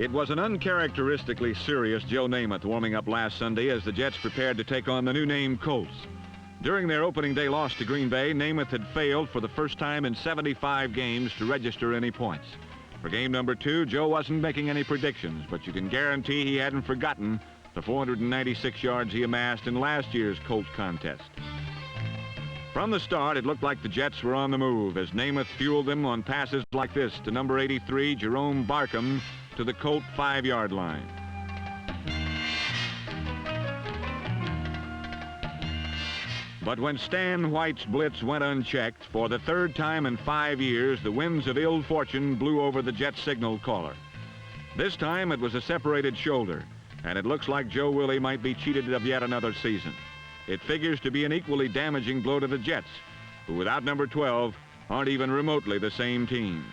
It was an uncharacteristically serious Joe Namath warming up last Sunday as the Jets prepared to take on the new name Colts. During their opening day loss to Green Bay, Namath had failed for the first time in 75 games to register any points. For game number 2, Joe wasn't making any predictions, but you can guarantee he hadn't forgotten the 496 yards he amassed in last year's Colts contest. From the start, it looked like the Jets were on the move as Namath fueled them on passes like this to number 83, Jerome Barkham, to the Colt 5-yard line. But when Stan White's blitz went unchecked, for the third time in 5 years, the winds of ill fortune blew over the Jets signal caller. This time it was a separated shoulder, and it looks like Joe Willie might be cheated of yet another season. It figures to be an equally damaging blow to the Jets, who without number 12 aren't even remotely the same team.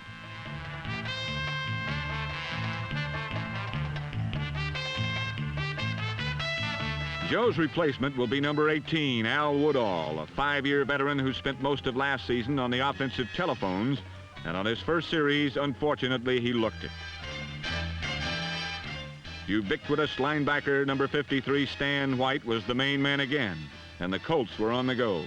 Joe's replacement will be number 18, Al Woodall, a 5-year veteran who spent most of last season on the offensive telephones, and on his first series, unfortunately, he looked it. Ubiquitous linebacker number 53, Stan White, was the main man again, and the Colts were on the go.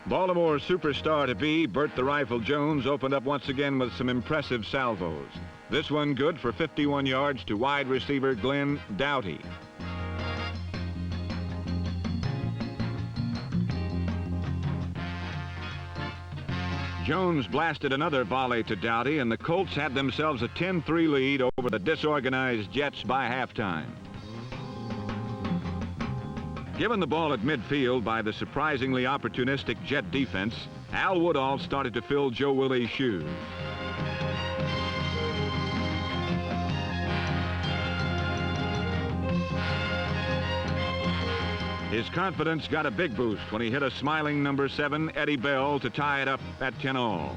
Baltimore's superstar to be, Bert the Rifle Jones, opened up once again with some impressive salvos. This one good for 51 yards to wide receiver Glenn Doughty. Jones blasted another volley to Doughty, and the Colts had themselves a 10-3 lead over the disorganized Jets by halftime. Given the ball at midfield by the surprisingly opportunistic Jet defense, Al Woodall started to fill Joe Willie's shoes. His confidence got a big boost when he hit a smiling number 7, Eddie Bell, to tie it up at 10-all.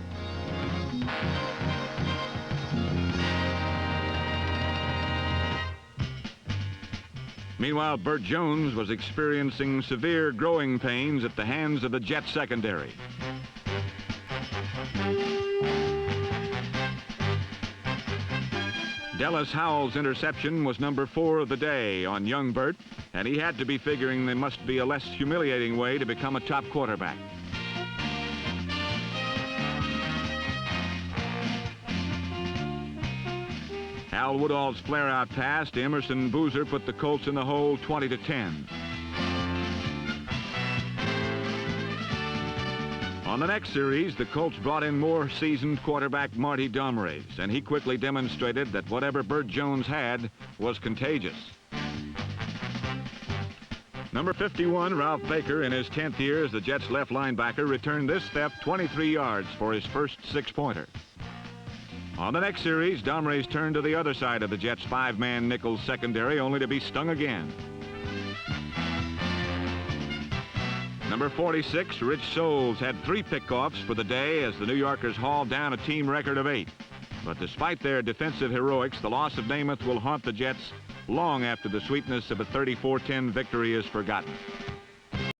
Meanwhile, Bert Jones was experiencing severe growing pains at the hands of the Jets secondary. Dallas Howell's interception was number 4 of the day on young Bert, and he had to be figuring there must be a less humiliating way to become a top quarterback. Al Woodall's flare-out pass to Emerson Boozer put the Colts in the hole 20-10. On the next series, the Colts brought in more seasoned quarterback Marty Domrese, and he quickly demonstrated that whatever Bert Jones had was contagious. Number 51, Ralph Baker, in his 10th year as the Jets' left linebacker, returned this theft 23 yards for his first 6-pointer. On the next series, Domrese turned to the other side of the Jets' 5-man nickel secondary, only to be stung again. Number 46, Rich Soles, had 3 pickoffs for the day as the New Yorkers hauled down a team record of 8. But despite their defensive heroics, the loss of Namath will haunt the Jets long after the sweetness of a 34-10 victory is forgotten.